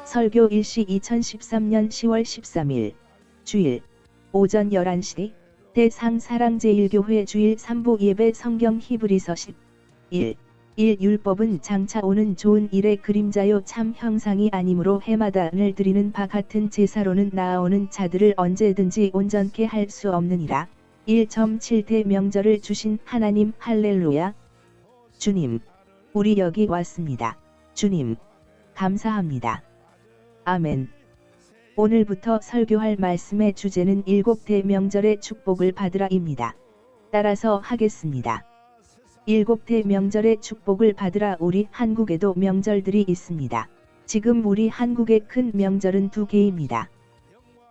설교 일시 2013년 10월 13일 주일 오전 11시 대상사랑제일교회 주일 3부 예배 성경 히브리서 11 율법은 장차 오는 좋은 일의 그림자요 참 형상이 아니므로 해마다를 드리는 바 같은 제사로는 나아오는 자들을 언제든지 온전케 할 수 없느니라. 1.7대 명절을 주신 하나님 할렐루야. 주님, 우리 여기 왔습니다. 주님, 감사합니다. 아멘. 오늘부터 설교할 말씀의 주제는 7대 명절의 축복을 받으라입니다. 따라서 하겠습니다. 7대 명절의 축복을 받으라. 우리 한국에도 명절들이 있습니다. 지금 우리 한국의 큰 명절은 2개입니다.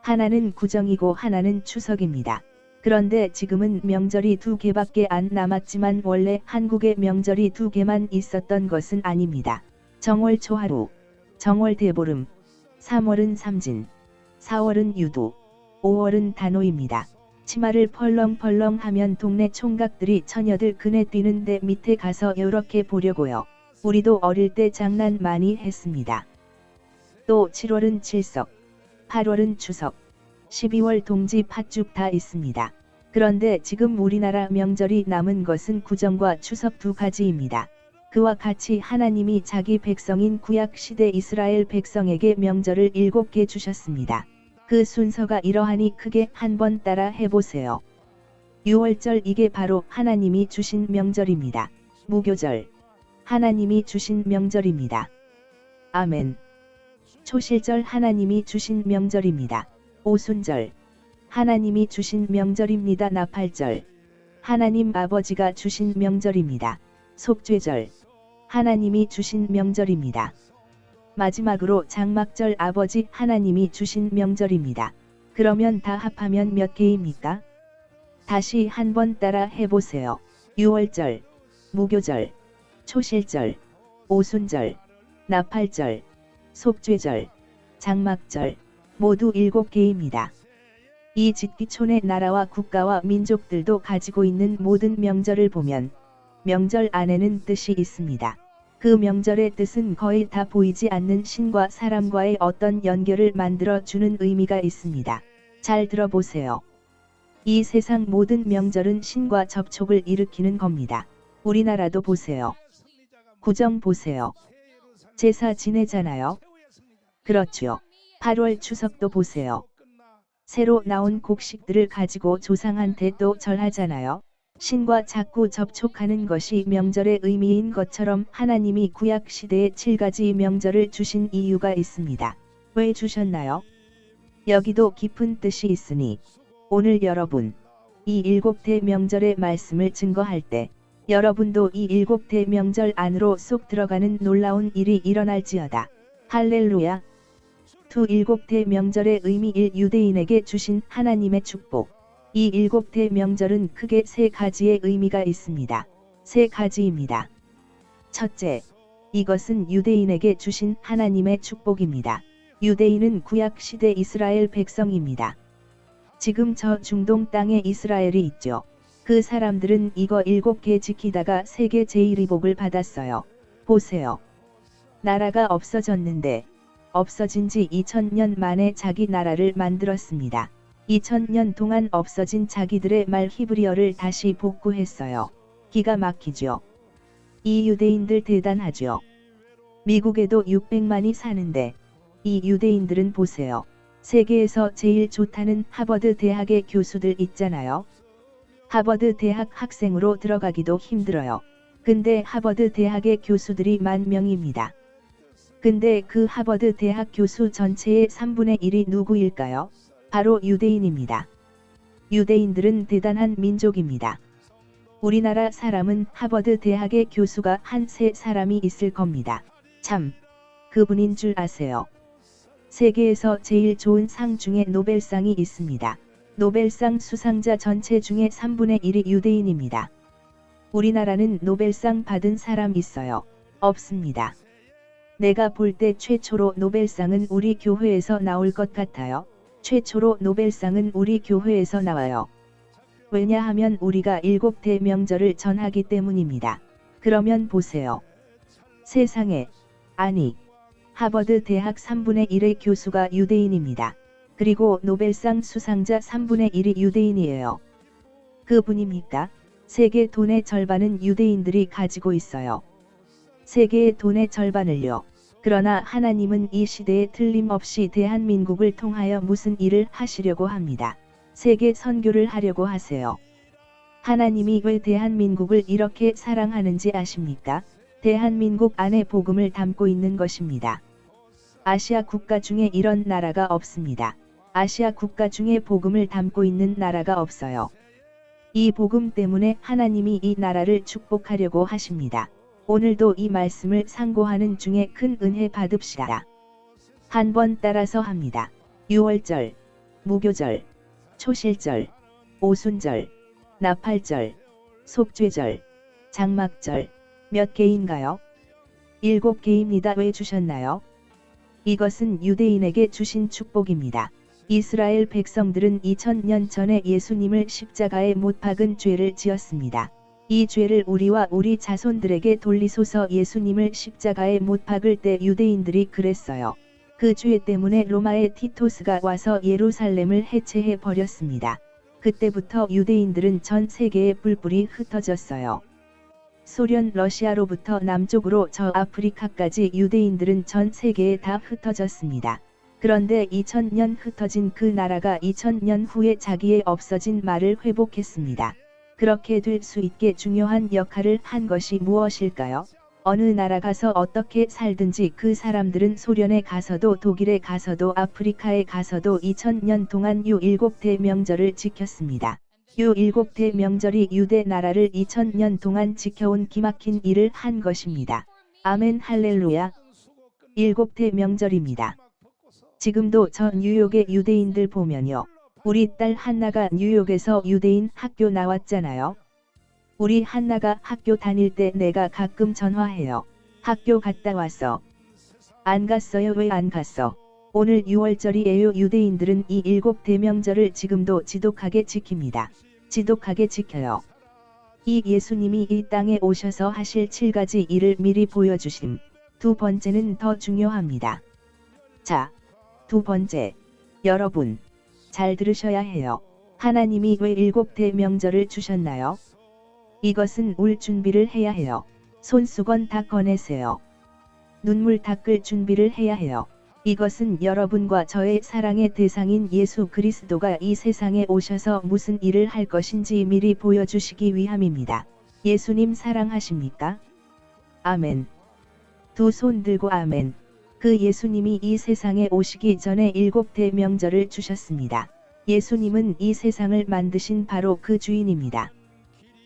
하나는 구정이고 하나는 추석입니다. 그런데 지금은 명절이 2개밖에 안 남았지만 원래 한국의 명절이 2개만 있었던 것은 아닙니다. 정월 초하루, 정월 대보름, 3월은 삼진, 4월은 유도, 5월은 단오입니다. 치마를 펄렁펄렁 하면 동네 총각들이 처녀들 그네 뛰는데 밑에 가서 요렇게 보려고요. 우리도 어릴 때 장난 많이 했습니다. 또 7월은 칠석, 8월은 추석, 12월 동지 팥죽 다 있습니다. 그런데 지금 우리나라 명절이 남은 것은 구정과 추석 2가지입니다. 그와 같이 하나님이 자기 백성인 구약시대 이스라엘 백성에게 명절을 7개 주셨습니다. 그 순서가 이러하니 크게 한번 따라 해보세요. 유월절, 이게 바로 하나님이 주신 명절입니다. 무교절, 하나님이 주신 명절입니다. 아멘. 초실절, 하나님이 주신 명절입니다. 오순절, 하나님이 주신 명절입니다. 나팔절, 하나님 아버지가 주신 명절입니다. 속죄절, 하나님이 주신 명절입니다. 마지막으로 장막절, 아버지 하나님이 주신 명절입니다. 그러면 다 합하면 몇 개입니까? 다시 한번 따라 해보세요. 유월절, 무교절, 초실절, 오순절, 나팔절, 속죄절, 장막절, 모두 7개입니다. 이 집기촌의 나라와 국가와 민족들도 가지고 있는 모든 명절을 보면 명절 안에는 뜻이 있습니다. 그 명절의 뜻은 거의 다 보이지 않는 신과 사람과의 어떤 연결을 만들어 주는 의미가 있습니다. 잘 들어보세요. 이 세상 모든 명절은 신과 접촉을 일으키는 겁니다. 우리나라도 보세요. 구정 보세요. 제사 지내잖아요. 그렇죠. 8월 추석도 보세요. 새로 나온 곡식들을 가지고 조상한테 또 절하잖아요. 신과 자꾸 접촉하는 것이 명절의 의미인 것처럼 하나님이 구약시대에 7가지 명절을 주신 이유가 있습니다. 왜 주셨나요? 여기도 깊은 뜻이 있으니 오늘 여러분 이 7대 명절의 말씀을 증거할 때 여러분도 이 7대 명절 안으로 쏙 들어가는 놀라운 일이 일어날지어다. 할렐루야. 7대 명절의 의미. 1. 유대인에게 주신 하나님의 축복. 이 7대 명절은 크게 3가지의 의미가 있습니다. 3가지입니다. 첫째, 이것은 유대인에게 주신 하나님의 축복입니다. 유대인은 구약시대 이스라엘 백성입니다. 지금 저 중동 땅에 이스라엘이 있죠. 그 사람들은 이거 7개 지키다가 세계 제1의 복을 받았어요. 보세요. 나라가 없어졌는데 없어진 지 2000년 만에 자기 나라를 만들었습니다. 2000년 동안 없어진 자기들의 말 히브리어를 다시 복구했어요. 기가 막히죠. 이 유대인들 대단하죠. 미국에도 600만이 사는데 이 유대인들은 보세요. 세계에서 제일 좋다는 하버드 대학의 교수들 있잖아요. 하버드 대학 학생으로 들어가기도 힘들어요. 근데 하버드 대학의 교수들이 10,000명입니다. 근데 그 하버드 대학 교수 전체의 3분의 1이 누구일까요? 바로 유대인입니다. 유대인들은 대단한 민족입니다. 우리나라 사람은 하버드 대학의 교수가 한 3사람이 있을 겁니다. 참, 그분인 줄 아세요? 세계에서 제일 좋은 상 중에 노벨상이 있습니다. 노벨상 수상자 전체 중에 3분의 1이 유대인입니다. 우리나라는 노벨상 받은 사람 있어요? 없습니다. 내가 볼 때 최초로 노벨상은 우리 교회에서 나올 것 같아요. 최초로 노벨상은 우리 교회에서 나와요. 왜냐하면 우리가 7대 명절을 전하기 때문입니다. 그러면 보세요. 세상에 아니, 하버드 대학 3분의 1의 교수가 유대인입니다. 그리고 노벨상 수상자 3분의 1이 유대인이에요. 그분입니까? 세계 돈의 절반은 유대인들이 가지고 있어요. 세계의 돈의 절반을요. 그러나 하나님은 이 시대에 틀림없이 대한민국을 통하여 무슨 일을 하시려고 합니다. 세계 선교를 하려고 하세요. 하나님이 왜 대한민국을 이렇게 사랑하는지 아십니까? 대한민국 안에 복음을 담고 있는 것입니다. 아시아 국가 중에 이런 나라가 없습니다. 아시아 국가 중에 복음을 담고 있는 나라가 없어요. 이 복음 때문에 하나님이 이 나라를 축복하려고 하십니다. 오늘도 이 말씀을 상고하는 중에 큰 은혜 받읍시다. 한 번 따라서 합니다. 유월절, 무교절, 초실절, 오순절, 나팔절, 속죄절, 장막절, 몇 개인가요? 7개입니다. 왜 주셨나요? 이것은 유대인에게 주신 축복입니다. 이스라엘 백성들은 2000년 전에 예수님을 십자가에 못 박은 죄를 지었습니다. 이 죄를 우리와 우리 자손들에게 돌리소서. 예수님을 십자가에 못 박을 때 유대인들이 그랬어요. 그 죄 때문에 로마의 티토스가 와서 예루살렘을 해체해 버렸습니다. 그때부터 유대인들은 전 세계에 뿔뿔이 흩어졌어요. 소련 러시아로부터 남쪽으로 저 아프리카까지 유대인들은 전 세계에 다 흩어졌습니다. 그런데 2000년 흩어진 그 나라가 2000년 후에 자기의 없어진 말을 회복했습니다. 그렇게 될 수 있게 중요한 역할을 한 것이 무엇일까요? 어느 나라 가서 어떻게 살든지 그 사람들은 소련에 가서도 독일에 가서도 아프리카에 가서도 2000년 동안 유7대 명절을 지켰습니다. 유7대 명절이 유대 나라를 2000년 동안 지켜온 기막힌 일을 한 것입니다. 아멘 할렐루야. 7대 명절입니다. 지금도 저 뉴욕의 유대인들 보면요. 우리 딸 한나가 뉴욕에서 유대인 학교 나왔잖아요. 우리 한나가 학교 다닐 때 내가 가끔 전화해요. 학교 갔다 왔어. 안 갔어요. 왜 안 갔어? 오늘 6월절이에요. 유대인들은 이 7대 명절을 지금도 지독하게 지킵니다. 지독하게 지켜요. 이 예수님이 이 땅에 오셔서 하실 7가지 일을 미리 보여주심. 두 번째는 더 중요합니다. 자, 두 번째, 여러분, 잘 들으셔야 해요. 하나님이 왜 7대 명절을 주셨나요? 이것은 울 준비를 해야 해요. 손수건 다 꺼내세요. 눈물 닦을 준비를 해야 해요. 이것은 여러분과 저의 사랑의 대상인 예수 그리스도가 이 세상에 오셔서 무슨 일을 할 것인지 미리 보여주시기 위함입니다. 예수님 사랑하십니까? 아멘. 두 손 들고 아멘. 그 예수님이 이 세상에 오시기 전에 7대 명절을 주셨습니다. 예수님은 이 세상을 만드신 바로 그 주인입니다.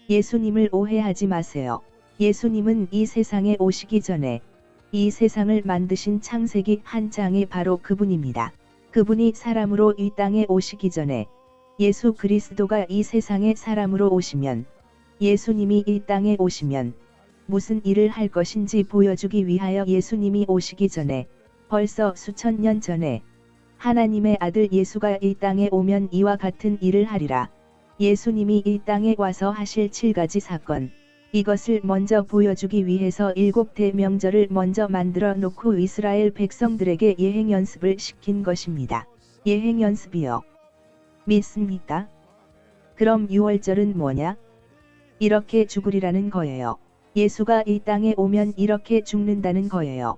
예수님을 오해하지 마세요. 예수님은 이 세상에 오시기 전에 이 세상을 만드신 창세기 한 장이 바로 그분입니다. 그분이 사람으로 이 땅에 오시기 전에 예수 그리스도가 이 세상에 사람으로 오시면 예수님이 이 땅에 오시면 무슨 일을 할 것인지 보여주기 위하여 예수님이 오시기 전에 벌써 수천 년 전에 하나님의 아들 예수가 이 땅에 오면 이와 같은 일을 하리라. 예수님이 이 땅에 와서 하실 7가지 사건, 이것을 먼저 보여주기 위해서 7대 명절을 먼저 만들어 놓고 이스라엘 백성들에게 예행 연습을 시킨 것입니다. 예행 연습이요. 믿습니까? 그럼 6월절은 뭐냐? 이렇게 죽으리라는 거예요. 예수가 이 땅에 오면 이렇게 죽는다는 거예요.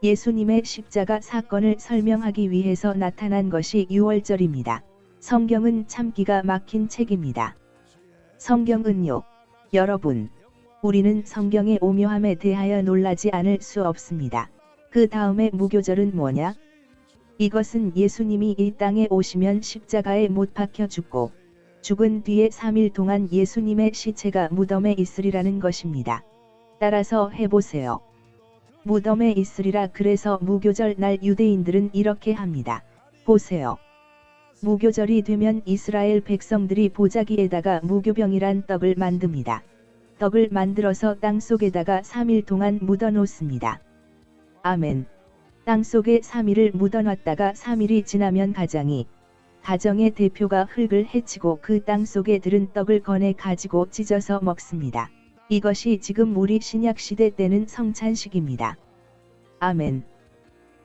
예수님의 십자가 사건을 설명하기 위해서 나타난 것이 6월절입니다. 성경은 참 기가 막힌 책입니다. 성경은요. 여러분, 우리는 성경의 오묘함에 대하여 놀라지 않을 수 없습니다. 그 다음에 무교절은 뭐냐? 이것은 예수님이 이 땅에 오시면 십자가에 못 박혀 죽고 죽은 뒤에 3일 동안 예수님의 시체가 무덤에 있으리라는 것입니다. 따라서 해보세요. 무덤에 있으리라. 그래서 무교절 날 유대인들은 이렇게 합니다. 보세요. 무교절이 되면 이스라엘 백성들이 보자기에다가 무교병이란 떡을 만듭니다. 떡을 만들어서 땅속에다가 3일 동안 묻어놓습니다. 아멘. 땅속에 3일을 묻어놨다가 3일이 지나면 가정의 대표가 흙을 헤치고 그 땅속에 들은 떡을 꺼내 가지고 찢어서 먹습니다. 이것이 지금 우리 신약시대 때는 성찬식입니다. 아멘.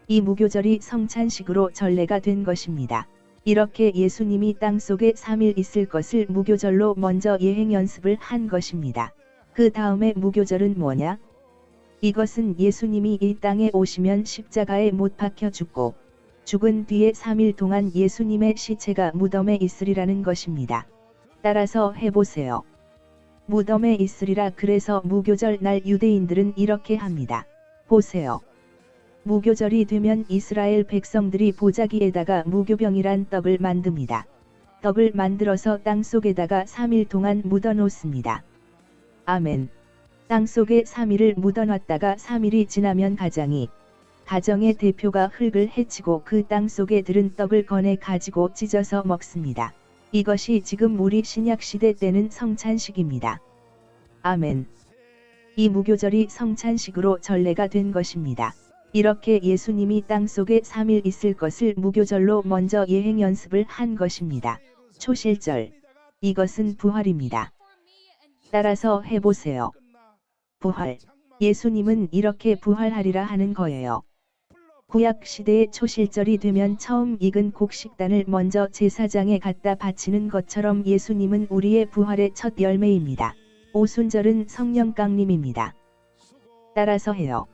이 무교절이 성찬식으로 전례가 된 것입니다. 이렇게 예수님이 땅속에 3일 있을 것을 무교절로 먼저 예행 연습을 한 것입니다. 그 다음에 무교절은 뭐냐? 이것은 예수님이 이 땅에 오시면 십자가에 못 박혀 죽고 죽은 뒤에 3일 동안 예수님의 시체가 무덤에 있으리라는 것입니다. 따라서 해보세요. 무덤에 있으리라. 그래서 무교절 날 유대인들은 이렇게 합니다. 보세요. 무교절이 되면 이스라엘 백성들이 보자기에다가 무교병이란 떡을 만듭니다. 떡을 만들어서 땅속에다가 3일 동안 묻어 놓습니다. 아멘. 땅속에 3일을 묻어놨다가 3일이 지나면 가정의 대표가 흙을 헤치고 그 땅속에 들은 떡을 꺼내 가지고 찢어서 먹습니다. 이것이 지금 우리 신약시대 때는 성찬식입니다. 아멘. 이 무교절이 성찬식으로 전례가 된 것입니다. 이렇게 예수님이 땅속에 3일 있을 것을 무교절로 먼저 예행 연습을 한 것입니다. 초실절. 이것은 부활입니다. 따라서 해보세요. 부활. 예수님은 이렇게 부활하리라 하는 거예요. 구약 시대의 초실절이 되면 처음 익은 곡식단을 먼저 제사장에 갖다 바치는 것처럼 예수님은 우리의 부활의 첫 열매입니다. 오순절은 성령 강림입니다. 따라서 해요.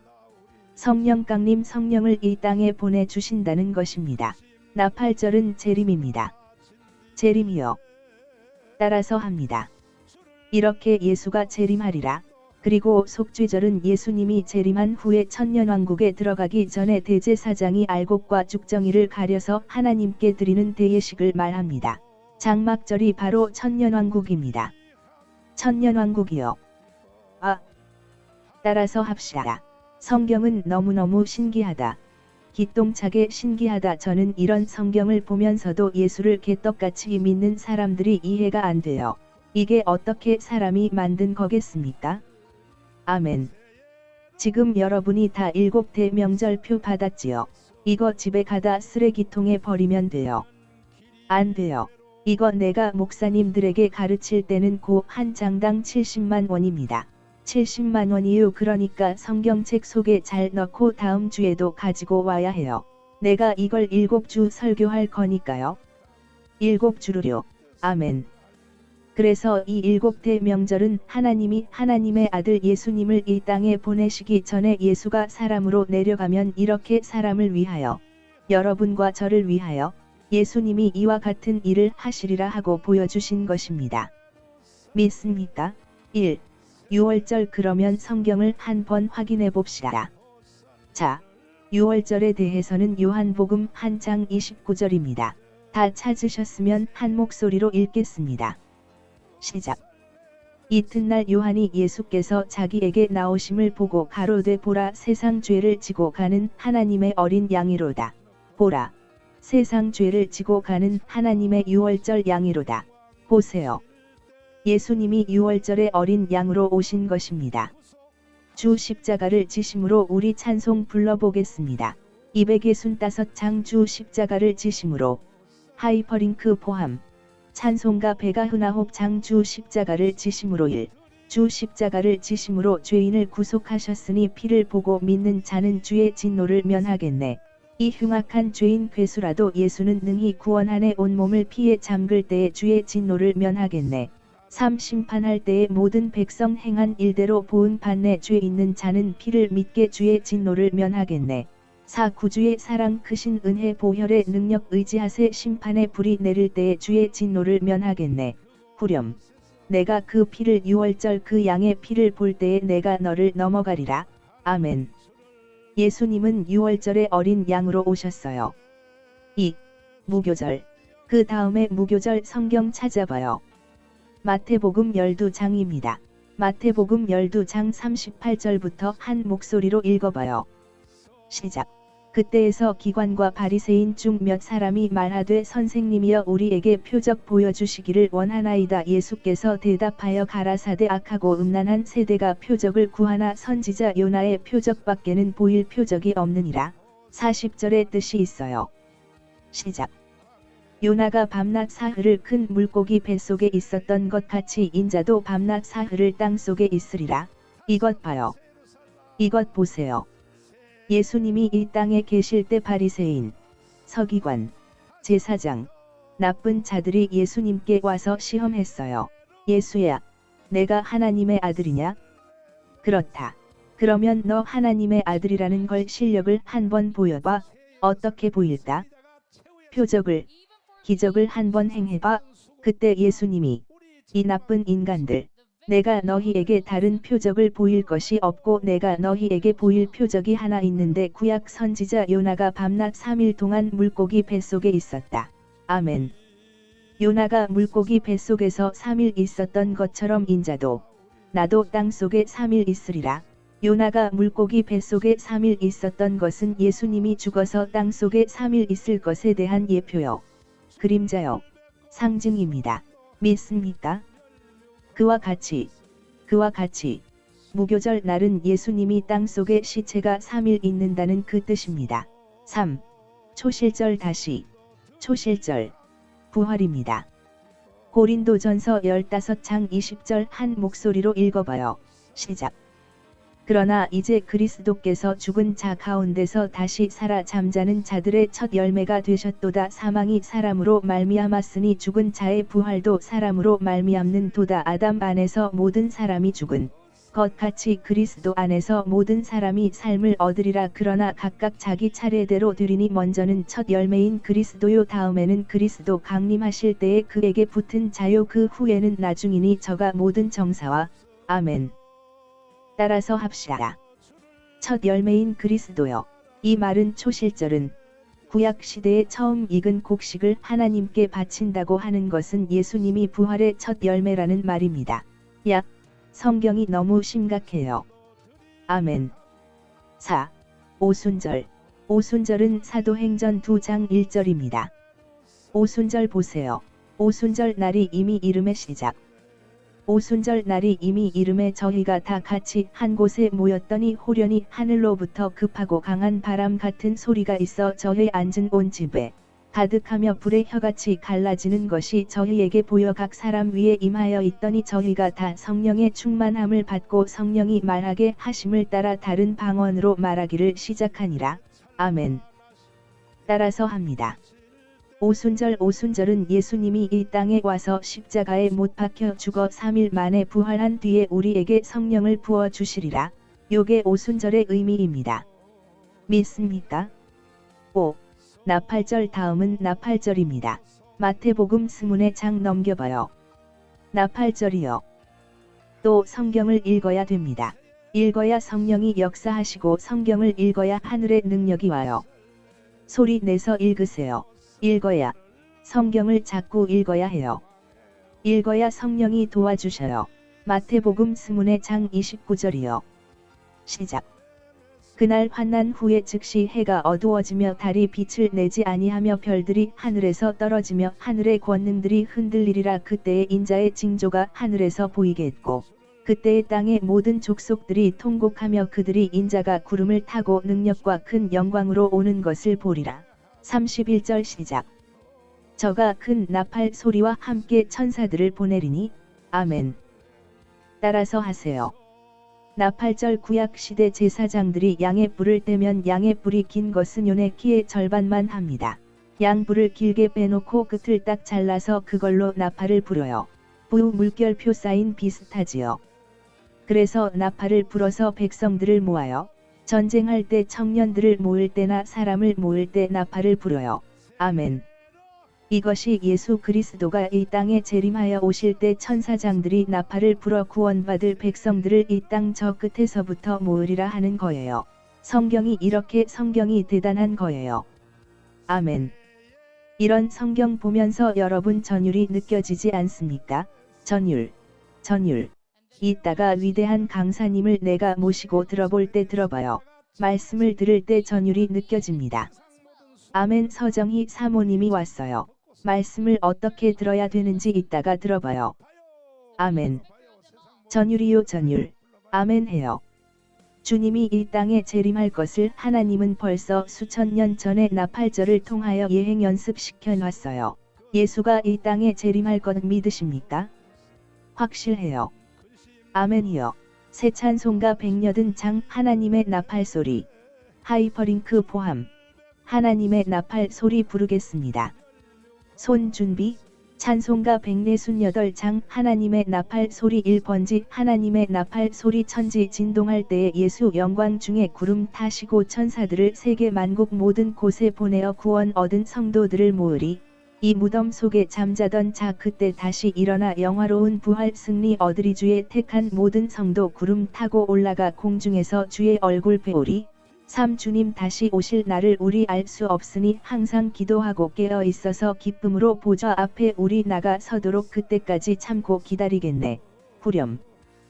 성령 강림, 성령을 이 땅에 보내주신다는 것입니다. 나팔절은 재림입니다. 재림이요. 따라서 합니다. 이렇게 예수가 재림하리라. 그리고 속죄절은 예수님이 재림한 후에 천년왕국에 들어가기 전에 대제사장이 알곡과 죽정이를 가려서 하나님께 드리는 대예식을 말합니다. 장막절이 바로 천년왕국입니다. 천년왕국이요. 따라서 합시다. 성경은 너무너무 신기하다. 기똥차게 신기하다. 저는 이런 성경을 보면서도 예수를 개떡같이 믿는 사람들이 이해가 안 돼요. 이게 어떻게 사람이 만든 거겠습니까? 아멘. 지금 여러분이 다 7대 명절표 받았지요. 이거 집에 가다 쓰레기통에 버리면 돼요. 안 돼요. 이거 내가 목사님들에게 가르칠 때는 고 한 장당 70만 원입니다. 70만 원이요. 그러니까 성경책 속에 잘 넣고 다음 주에도 가지고 와야 해요. 내가 이걸 7주 설교할 거니까요. 7주를요. 아멘. 그래서 이 7대 명절은 하나님이 하나님의 아들 예수님을 이 땅에 보내시기 전에 예수가 사람으로 내려가면 이렇게 사람을 위하여, 여러분과 저를 위하여 예수님이 이와 같은 일을 하시리라 하고 보여주신 것입니다. 믿습니까? 1. 6월절. 그러면 성경을 한번 확인해 봅시다. 자, 6월절에 대해서는 요한복음 한 장 29절입니다. 다 찾으셨으면 한 목소리로 읽겠습니다. 시작. 이튿날 요한이 예수께서 자기에게 나오심을 보고 가로되 보라, 세상 죄를 지고 가는 하나님의 어린 양이로다. 보라, 세상 죄를 지고 가는 하나님의 6월절 양이로다. 보세요. 예수님이 6월절의 어린 양으로 오신 것입니다. 주 십자가를 지심으로 우리 찬송 불러보겠습니다. 265장 주 십자가를 지심으로. 하이퍼링크 포함. 찬송가 베가흐나홉 장 주 십자가를 지심으로. 1. 주 십자가를 지심으로 죄인을 구속하셨으니 피를 보고 믿는 자는 주의 진노를 면하겠네. 이 흉악한 죄인 괴수라도 예수는 능히 구원하네. 온몸을 피에 잠글 때에 주의 진노를 면하겠네. 3. 심판할 때에 모든 백성 행한 일대로 보응 받네. 죄 있는 자는 피를 믿게 주의 진노를 면하겠네. 4. 구주의 사랑 크신 은혜 보혈의 능력 의지하세. 심판의 불이 내릴 때에 주의 진노를 면하겠네. 후렴. 내가 그 피를 6월절 그 양의 피를 볼 때에 내가 너를 넘어가리라. 아멘. 예수님은 6월절의 어린 양으로 오셨어요. 2. 무교절. 그 다음에 무교절 성경 찾아봐요. 마태복음 12장입니다. 마태복음 12장 38절부터 한 목소리로 읽어봐요. 시작. 그때에서 기관과 바리새인 중 몇 사람이 말하되 선생님이여 우리에게 표적 보여주시기를 원하나이다. 예수께서 대답하여 가라사대 악하고 음란한 세대가 표적을 구하나 선지자 요나의 표적밖에는 보일 표적이 없느니라. 40절의 뜻이 있어요. 시작. 요나가 밤낮 사흘을 큰 물고기 뱃속에 있었던 것 같이 인자도 밤낮 사흘을 땅속에 있으리라. 이것 봐요. 이것 보세요. 예수님이 이 땅에 계실 때 바리새인, 서기관, 제사장, 나쁜 자들이 예수님께 와서 시험했어요. 예수야, 내가 하나님의 아들이냐? 그렇다. 그러면 너 하나님의 아들이라는 걸 실력을 한번 보여봐. 어떻게 보일까? 표적을, 기적을 한번 행해봐. 그때 예수님이, 이 나쁜 인간들, 내가 너희에게 다른 표적을 보일 것이 없고 내가 너희에게 보일 표적이 하나 있는데 구약 선지자 요나가 밤낮 3일 동안 물고기 뱃속에 있었다. 아멘. 요나가 물고기 뱃속에서 3일 있었던 것처럼 인자도, 나도 땅속에 3일 있으리라. 요나가 물고기 뱃속에 3일 있었던 것은 예수님이 죽어서 땅속에 3일 있을 것에 대한 예표요, 그림자요, 상징입니다. 믿습니까? 그와 같이 무교절 날은 예수님이 땅속에 시체가 3일 있는다는 그 뜻입니다. 3. 초실절 다시 초실절 부활입니다. 고린도전서 15장 20절 한 목소리로 읽어봐요. 시작. 그러나 이제 그리스도께서 죽은 자 가운데서 다시 살아 잠자는 자들의 첫 열매가 되셨도다. 사망이 사람으로 말미암았으니 죽은 자의 부활도 사람으로 말미암는도다. 아담 안에서 모든 사람이 죽은 것 같이 그리스도 안에서 모든 사람이 삶을 얻으리라. 그러나 각각 자기 차례대로 되리니 먼저는 첫 열매인 그리스도요, 다음에는 그리스도 강림하실 때에 그에게 붙은 자요, 그 후에는 나중이니 저가 모든 정사와. 아멘. 따라서 합시다. 첫 열매인 그리스도요. 이 말은 초실절은 구약 시대에 처음 익은 곡식을 하나님께 바친다고 하는 것은 예수님이 부활의 첫 열매라는 말입니다. 야, 성경이 너무 심각해요. 아멘. 4. 오순절. 오순절은 사도행전 2장 1절입니다. 오순절 보세요. 오순절 날이 이미 이름의 시작. 오순절 날이 이미 이름에 저희가 다 같이 한 곳에 모였더니 호련히 하늘로부터 급하고 강한 바람 같은 소리가 있어 저희 앉은 온 집에 가득하며 불의 혀같이 갈라지는 것이 저희에게 보여 각 사람 위에 임하여 있더니 저희가 다 성령의 충만함을 받고 성령이 말하게 하심을 따라 다른 방언으로 말하기를 시작하니라. 아멘. 따라서 합니다. 오순절은 예수님이 이 땅에 와서 십자가에 못 박혀 죽어 3일 만에 부활한 뒤에 우리에게 성령을 부어 주시리라. 요게 오순절의 의미입니다. 믿습니까? 5. 나팔절. 다음은 나팔절입니다. 마태복음 스문의 장 넘겨봐요. 나팔절이요. 또 성경을 읽어야 됩니다. 읽어야 성령이 역사하시고 성경을 읽어야 하늘의 능력이 와요. 소리 내서 읽으세요. 읽어야, 성경을 자꾸 읽어야 해요. 읽어야 성령이 도와주셔요. 마태복음 스문의 장 29절이요. 시작. 그날 환난 후에 즉시 해가 어두워지며 달이 빛을 내지 아니하며 별들이 하늘에서 떨어지며 하늘의 권능들이 흔들리리라. 그때의 인자의 징조가 하늘에서 보이겠고 그때의 땅의 모든 족속들이 통곡하며 그들이 인자가 구름을 타고 능력과 큰 영광으로 오는 것을 보리라. 31절 시작. 저가 큰 나팔 소리와 함께 천사들을 보내리니. 아멘. 따라서 하세요. 나팔절. 구약 시대 제사장들이 양의 뿔을 떼면 양의 뿔이 긴 것은 요네 키의 절반만 합니다. 양 뿔을 길게 빼놓고 끝을 딱 잘라서 그걸로 나팔을 불어요. 부 물결표 사인 비슷하지요. 그래서 나팔을 불어서 백성들을 모아요. 전쟁할 때 청년들을 모을 때나 사람을 모을 때 나팔을 불어요. 아멘. 이것이 예수 그리스도가 이 땅에 재림하여 오실 때 천사장들이 나팔을 불어 구원받을 백성들을 이 땅 저 끝에서부터 모으리라 하는 거예요. 성경이 대단한 거예요. 아멘. 이런 성경 보면서 여러분 전율이 느껴지지 않습니까? 전율. 이따가 위대한 강사님을 내가 모시고 들어볼 때 들어봐요. 말씀을 들을 때 전율이 느껴집니다. 아멘. 서정희 사모님이 왔어요. 말씀을 어떻게 들어야 되는지 이따가 들어봐요. 아멘. 전율이요 전율. 아멘 해요. 주님이 이 땅에 재림할 것을 하나님은 벌써 수천 년 전에 나팔절을 통하여 예행 연습시켜 놨어요. 예수가 이 땅에 재림할 것 믿으십니까? 확실해요. 아멘이요. 새 찬송가 180장 하나님의 나팔소리. 하이퍼링크 포함. 하나님의 나팔 소리 부르겠습니다. 손 준비. 찬송가 148장 하나님의 나팔 소리 1번지. 하나님의 나팔 소리. 천지 진동할 때에 예수 영광 중에 구름 타시고 천사들을 세계 만국 모든 곳에 보내어 구원 얻은 성도들을 모으리. 이 무덤 속에 잠자던 자 그때 다시 일어나 영화로운 부활 승리 얻으리. 주의 택한 모든 성도 구름 타고 올라가 공중에서 주의 얼굴 배우리. 3. 주님 다시 오실 날을 우리 알 수 없으니 항상 기도하고 깨어 있어서 기쁨으로 보좌 앞에 우리 나가 서도록 그때까지 참고 기다리겠네. 후렴.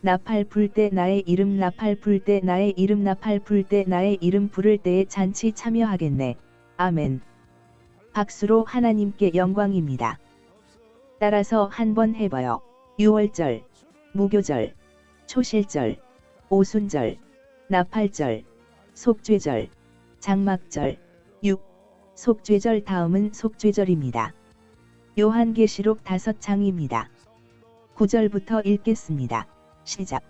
나팔 불 때 나의 이름, 나팔 불 때 나의 이름, 나팔 불 때 나의 이름 부를 때에 잔치 참여하겠네. 아멘. 박수로 하나님께 영광입니다. 따라서 한번 해봐요. 유월절, 무교절, 초실절, 오순절, 나팔절, 속죄절, 장막절, 6. 속죄절 다음은 속죄절입니다. 요한계시록 5장입니다. 9절부터 읽겠습니다. 시작.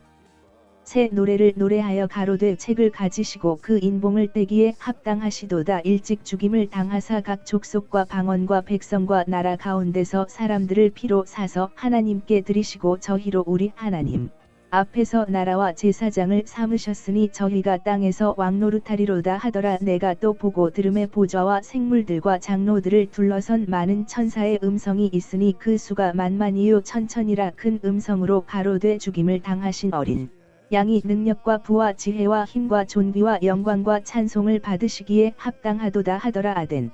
새 노래를 노래하여 가로되 책을 가지시고 그 인봉을 떼기에 합당하시도다. 일찍 죽임을 당하사 각 족속과 방언과 백성과 나라 가운데서 사람들을 피로 사서 하나님께 드리시고 저희로 우리 하나님 앞에서 나라와 제사장을 삼으셨으니 저희가 땅에서 왕노릇하리로다 하더라. 내가 또 보고 들음에 보좌와 생물들과 장로들을 둘러선 많은 천사의 음성이 있으니 그 수가 만만이요 천천이라. 큰 음성으로 가로되 죽임을 당하신 어린 양이 능력과 부와 지혜와 힘과 존귀와 영광과 찬송을 받으시기에 합당하도다 하더라. 아덴.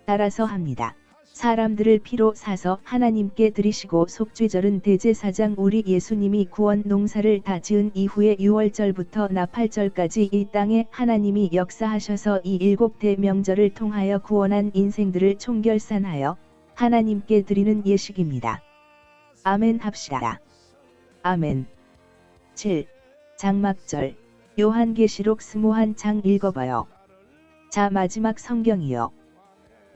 따라서 합니다. 사람들을 피로 사서 하나님께 드리시고 속죄절은 대제사장 우리 예수님이 구원 농사를 다 지은 이후에 6월절부터 나팔절까지 이 땅에 하나님이 역사하셔서 이 7대 명절을 통하여 구원한 인생들을 총결산하여 하나님께 드리는 예식입니다. 아멘 합시다. 아멘. 7. 장막절. 요한계시록 21장 읽어봐요. 자 마지막 성경이요.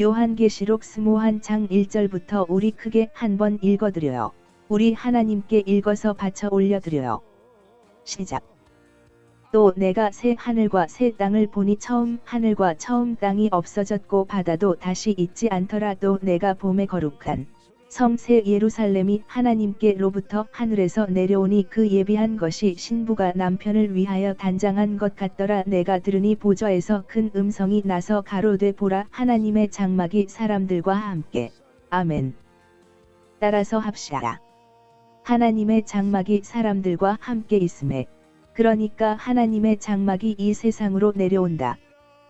요한계시록 21장 1절부터 우리 크게 한번 읽어드려요. 우리 하나님께 읽어서 바쳐 올려드려요. 시작. 또 내가 새 하늘과 새 땅을 보니 처음 하늘과 처음 땅이 없어졌고 바다도 다시 있지 않더라. 또 내가 봄에 거룩한 성 새 예루살렘이 하나님께로부터 하늘에서 내려오니 그 예비한 것이 신부가 남편을 위하여 단장한 것 같더라. 내가 들으니 보좌에서 큰 음성이 나서 가로되 보라 하나님의 장막이 사람들과 함께. 아멘. 따라서 합시다. 하나님의 장막이 사람들과 함께 있음에. 그러니까 하나님의 장막이 이 세상으로 내려온다.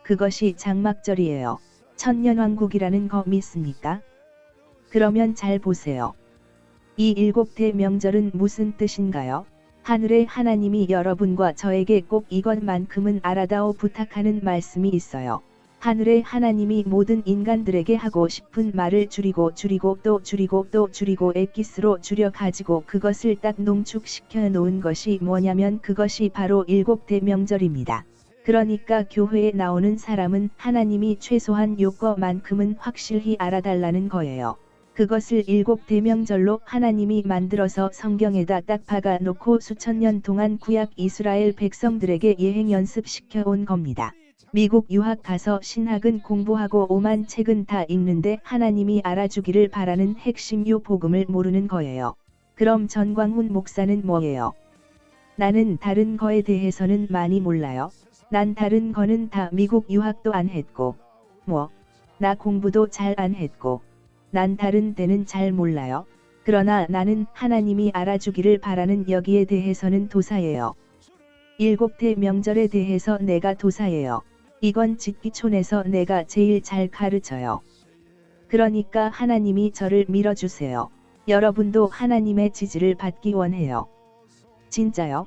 그것이 장막절이에요. 천년왕국이라는 거 믿습니까? 그러면 잘 보세요. 이 7대 명절은 무슨 뜻인가요? 하늘의 하나님이 여러분과 저에게 꼭 이것만큼은 알아다오 부탁하는 말씀이 있어요. 하늘의 하나님이 모든 인간들에게 하고 싶은 말을 줄이고 또 줄이고 엑기스로 줄여 가지고 그것을 딱 농축시켜 놓은 것이 뭐냐면 그것이 바로 7대 명절입니다. 그러니까 교회에 나오는 사람은 하나님이 최소한 요거만큼은 확실히 알아달라는 거예요. 그것을 7대 명절로 하나님이 만들어서 성경에다 딱 박아 놓고 수천 년 동안 구약 이스라엘 백성들에게 예행 연습시켜 온 겁니다. 미국 유학 가서 신학은 공부하고 오만 책은 다 읽는데 하나님이 알아주기를 바라는 핵심 요 복음을 모르는 거예요. 그럼 전광훈 목사는 뭐예요? 나는 다른 거에 대해서는 많이 몰라요. 난 다른 거는 다 미국 유학도 안 했고 나 공부도 잘 안 했고 난 다른 데는 잘 몰라요. 그러나 나는 하나님이 알아주기를 바라는 여기에 대해서는 도사예요. 7대 명절에 대해서 내가 도사예요. 이건 집기촌에서 내가 제일 잘 가르쳐요. 그러니까 하나님이 저를 밀어주세요. 여러분도 하나님의 지지를 받기 원해요. 진짜요?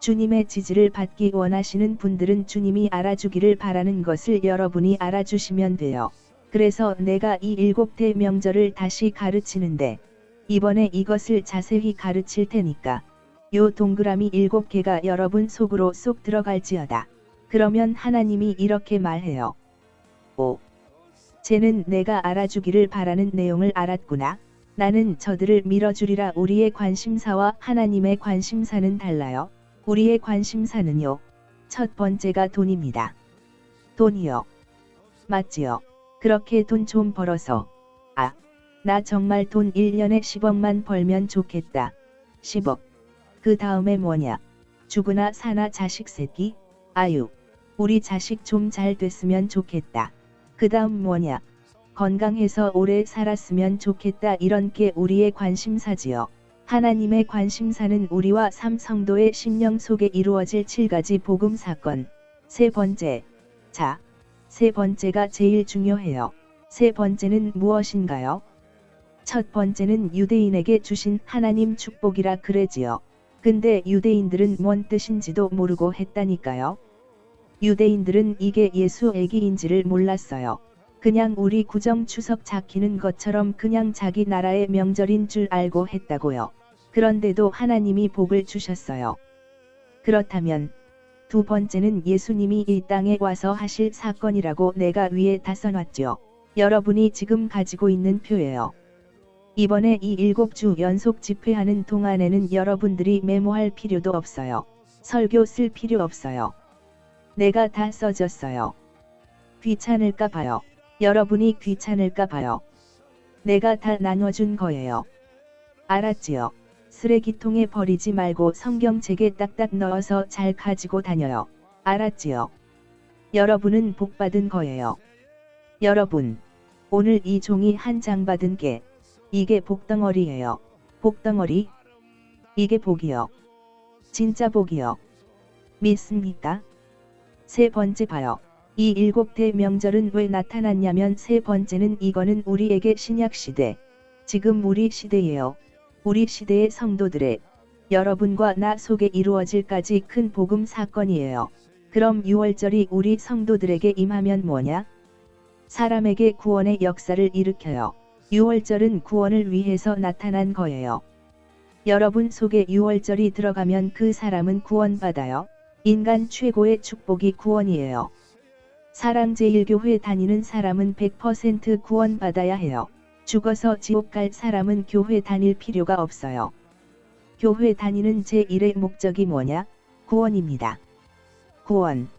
주님의 지지를 받기 원하시는 분들은 주님이 알아주기를 바라는 것을 여러분이 알아주시면 돼요. 그래서 내가 이 7대 명절을 다시 가르치는데 이번에 이것을 자세히 가르칠 테니까 요 동그라미 7개가 여러분 속으로 쏙 들어갈지어다. 그러면 하나님이 이렇게 말해요. 오, 쟤는 내가 알아주기를 바라는 내용을 알았구나. 나는 저들을 밀어주리라. 우리의 관심사와 하나님의 관심사는 달라요. 우리의 관심사는요. 첫 번째가 돈입니다. 돈이요. 맞지요. 그렇게 돈 좀 벌어서. 나 정말 돈 1년에 10억만 벌면 좋겠다. 10억. 그 다음에 뭐냐? 죽으나 사나 자식 새끼? 아유. 우리 자식 좀 잘 됐으면 좋겠다. 그 다음 뭐냐? 건강해서 오래 살았으면 좋겠다. 이런 게 우리의 관심사지요. 하나님의 관심사는 우리와 삼성도의 심령 속에 이루어질 7가지 복음 사건. 세 번째. 세 번째가 제일 중요해요. 세 번째는 무엇인가요? 첫 번째는 유대인에게 주신 하나님 축복이라 그래지요. 근데 유대인들은 뭔 뜻인지도 모르고 했다니까요. 유대인들은 이게 예수 애기인지를 몰랐어요. 그냥 우리 구정 추석 지키는 것처럼 그냥 자기 나라의 명절인 줄 알고 했다고요. 그런데도 하나님이 복을 주셨어요. 그렇다면 두 번째는 예수님이 이 땅에 와서 하실 사건이라고 내가 위에 다 써놨죠. 여러분이 지금 가지고 있는 표예요. 이번에 이 7주 연속 집회하는 동안에는 여러분들이 메모할 필요도 없어요. 설교 쓸 필요 없어요. 내가 다 써줬어요. 귀찮을까 봐요. 여러분이 귀찮을까 봐요. 내가 다 나눠준 거예요. 알았지요? 쓰레기통에 버리지 말고 성경책에 딱딱 넣어서 잘 가지고 다녀요. 알았지요? 여러분은 복 받은 거예요. 여러분, 오늘 이 종이 한 장 받은 게 이게 복덩어리예요. 복덩어리? 이게 복이요. 진짜 복이요. 믿습니까? 세 번째 봐요. 이 7대 명절은 왜 나타났냐면 세 번째는 이거는 우리에게 신약시대, 지금 우리 시대예요. 우리 시대의 성도들의, 여러분과 나 속에 이루어질까지 큰 복음 사건이에요. 그럼 6월절이 우리 성도들에게 임하면 뭐냐? 사람에게 구원의 역사를 일으켜요. 6월절은 구원을 위해서 나타난 거예요. 여러분 속에 6월절이 들어가면 그 사람은 구원받아요. 인간 최고의 축복이 구원이에요. 사랑제일교회 다니는 사람은 100% 구원받아야 해요. 죽어서 지옥 갈 사람은 교회 다닐 필요가 없어요. 교회 다니는 제1의 목적이 뭐냐? 구원입니다. 구원.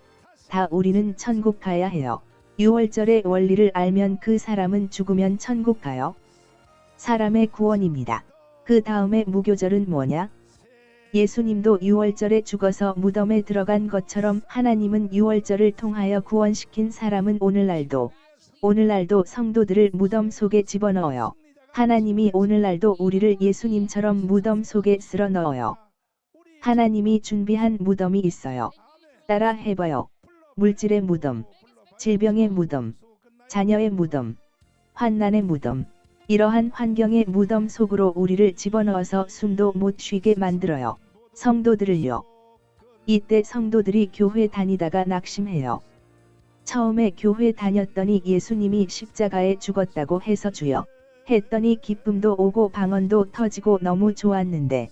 다 우리는 천국 가야 해요. 6월절의 원리를 알면 그 사람은 죽으면 천국 가요. 사람의 구원입니다. 그 다음에 무교절은 뭐냐? 예수님도 6월절에 죽어서 무덤에 들어간 것처럼 하나님은 6월절을 통하여 구원시킨 사람은 오늘날도 성도들을 무덤 속에 집어넣어요. 하나님이 오늘날도 우리를 예수님처럼 무덤 속에 쓸어 넣어요. 하나님이 준비한 무덤이 있어요. 따라 해봐요. 물질의 무덤, 질병의 무덤, 자녀의 무덤, 환난의 무덤. 이러한 환경의 무덤 속으로 우리를 집어넣어서 숨도 못 쉬게 만들어요. 성도들을요. 이때 성도들이 교회 다니다가 낙심해요. 처음에 교회 다녔더니 예수님이 십자가에 죽었다고 해서 주여 했더니 기쁨도 오고 방언도 터지고 너무 좋았는데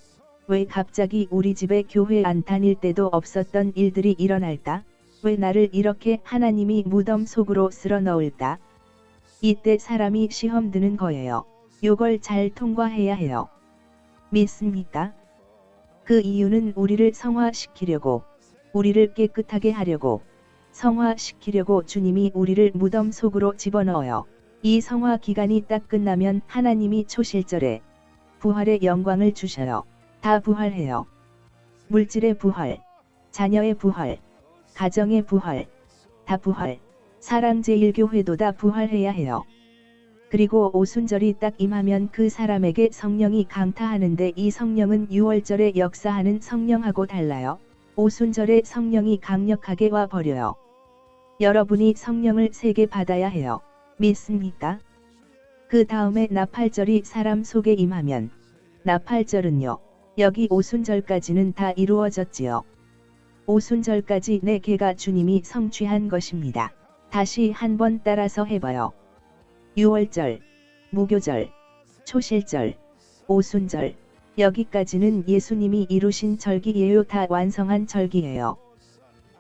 왜 갑자기 우리 집에 교회 안 다닐 때도 없었던 일들이 일어날까? 왜 나를 이렇게 하나님이 무덤 속으로 쓸어 넣을까? 이때 사람이 시험 드는 거예요. 요걸 잘 통과해야 해요. 믿습니까? 그 이유는 우리를 성화시키려고, 우리를 깨끗하게 하려고, 성화시키려고 주님이 우리를 무덤 속으로 집어넣어요. 이 성화 기간이 딱 끝나면 하나님이 초실절에 부활의 영광을 주셔요. 다 부활해요. 물질의 부활, 자녀의 부활, 가정의 부활, 다 부활. 사랑제일교회도 다 부활해야 해요. 그리고 오순절이 딱 임하면 그 사람에게 성령이 강타하는데 이 성령은 6월절에 역사하는 성령하고 달라요. 오순절에 성령이 강력하게 와 버려요. 여러분이 성령을 세게 받아야 해요. 믿습니까? 그 다음에 나팔절이 사람 속에 임하면 나팔절은요. 여기 오순절까지는 다 이루어졌지요. 오순절까지 네 개가 주님이 성취한 것입니다. 다시 한번 따라서 해봐요. 6월절, 무교절, 초실절, 오순절, 여기까지는 예수님이 이루신 절기예요. 다 완성한 절기예요.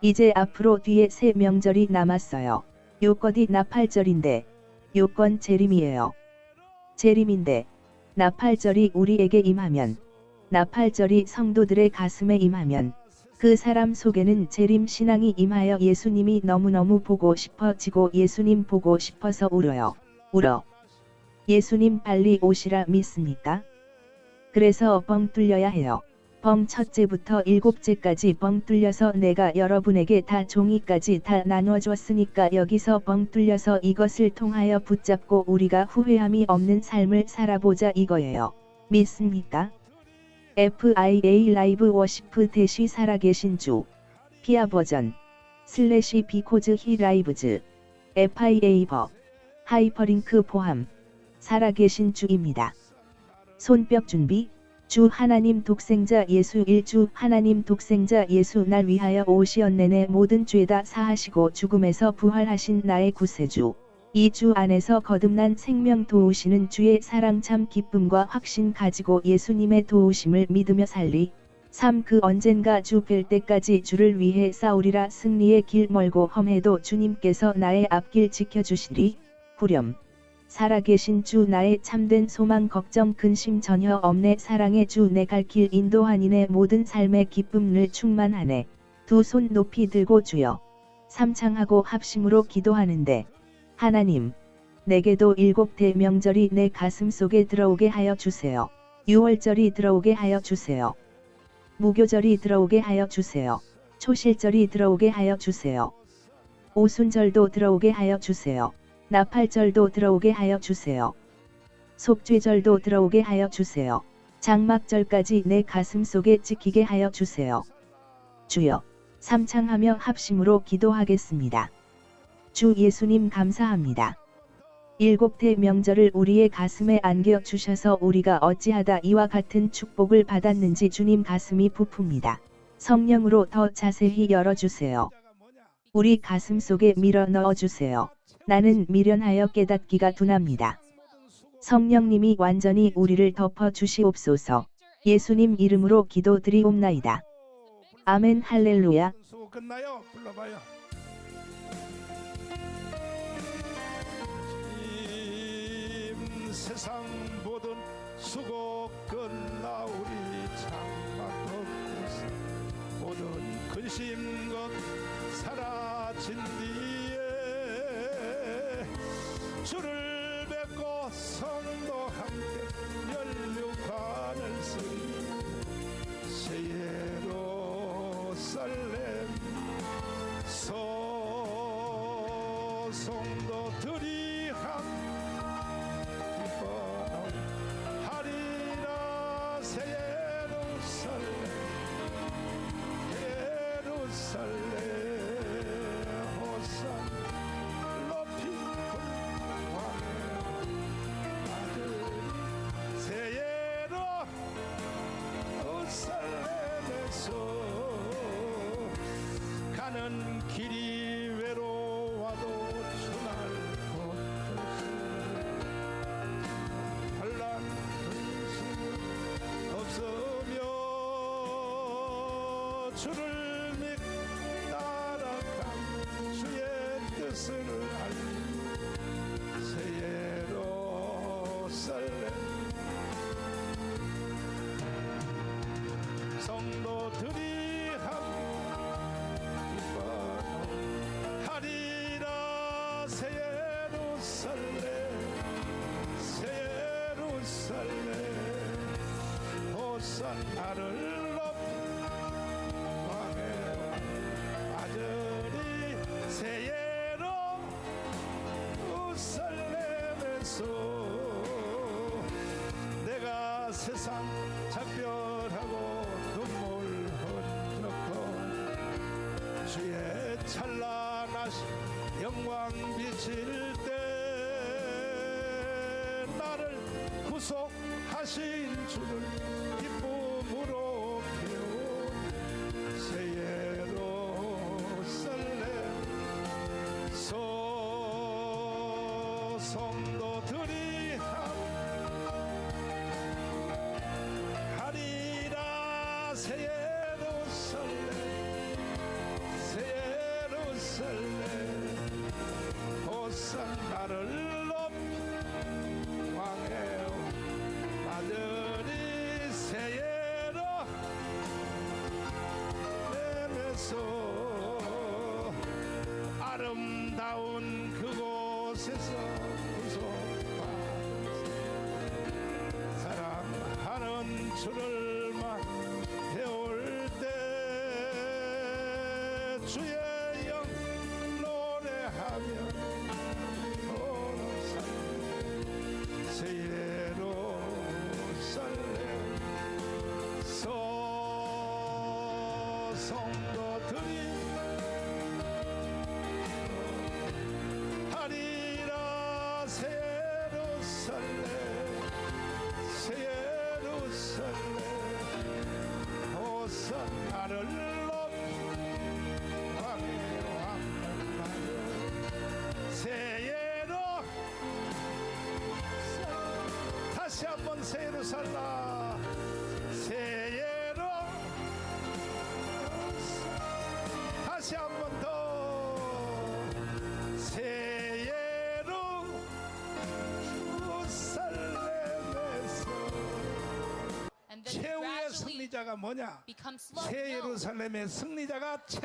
이제 앞으로 뒤에 세 명절이 남았어요. 요것이 나팔절인데, 요건 재림이에요. 재림인데, 나팔절이 우리에게 임하면, 나팔절이 성도들의 가슴에 임하면, 그 사람 속에는 재림 신앙이 임하여 예수님이 너무너무 보고 싶어지고 예수님 보고 싶어서 울어. 예수님 빨리 오시라 믿습니까? 그래서 뻥 뚫려야 해요. 뻥 첫째부터 일곱째까지 뻥 뚫려서 내가 여러분에게 다 종이까지 다 나눠줬으니까 여기서 뻥 뚫려서 이것을 통하여 붙잡고 우리가 후회함이 없는 삶을 살아보자 이거예요. 믿습니까? FIA 라이브 워시프 대시 살아계신 주 피아 버전 / 비코즈 히 라이브즈 FIA 버 하이퍼링크 포함 살아계신 주입니다. 손뼉 준비. 주 하나님 독생자 예수 일주 하나님 독생자 예수 날 위하여 오시었네네 모든 죄다 사하시고 죽음에서 부활하신 나의 구세주. 이 주 안에서 거듭난 생명 도우시는 주의 사랑 참 기쁨과 확신 가지고 예수님의 도우심을 믿으며 살리. 3. 그 언젠가 주 뵐 때까지 주를 위해 싸우리라 승리의 길 멀고 험해도 주님께서 나의 앞길 지켜주시리. 후렴. 살아계신 주 나의 참된 소망 걱정 근심 전혀 없네 사랑의 주 내 갈 길 인도하니네 모든 삶의 기쁨을 충만하네. 두 손 높이 들고 주여 삼창하고 합심으로 기도하는데 하나님 내게도 7대 명절이 내 가슴 속에 들어오게 하여 주세요. 6월절이 들어오게 하여 주세요. 무교절이 들어오게 하여 주세요. 초실절이 들어오게 하여 주세요. 오순절도 들어오게 하여 주세요. 나팔절도 들어오게 하여 주세요. 속죄절도 들어오게 하여 주세요. 장막절까지 내 가슴 속에 찍히게 하여 주세요. 주여, 삼창하며 합심으로 기도하겠습니다. 주 예수님 감사합니다. 7대 명절을 우리의 가슴에 안겨 주셔서 우리가 어찌하다 이와 같은 축복을 받았는지 주님 가슴이 부풉니다. 성령으로 더 자세히 열어주세요. 우리 가슴 속에 밀어 넣어주세요. 나는 미련하여 깨닫기가 둔합니다. 성령님이 완전히 우리를 덮어 주시옵소서. 예수님 이름으로 기도드리옵나이다. 아멘 할렐루야. 끝나요. 불러봐요. 세상 모든 수고 끝나 우리 장막 덮고서 모든 근심것 사라진 뒤에 주를 뵙고 성도 함께 연류관을 쓰리 새 예루살렘 소송도들이 하리라 새 예루살렘 호산 높이 왕의 아들 새 예루살렘에서 가는 길이 외로워도 주날 혼란 근심 없으며 주를 믿 따라간 주의 뜻을 알리 새 예루살렘 성도들이 하리라 새 예루살렘 호산나를 왕의 아들이 새 예루살렘에서 내가 세상 작별하고 눈물 흘렸고 주의 찬란하신 영광 비칠 때 나를 구속하신 주를 기쁨으로 배워 새 예루살렘 성도들이 하리라 새 예루살렘 호산나를 높이 왕의 아들이 새 주를 배울 때 주의 영 노래하며 도는 새 예루살렘 성도들이 하리라 새 예루살렘 호산나를 높이 왕을 새 예루 다시 한번 새 예루살렘 새 예루 다시 한번 더새 예루살렘에서 And then 최후의 gradually 승리자가 뭐냐? becomes 새 known. 예루살렘의 승리자가 최후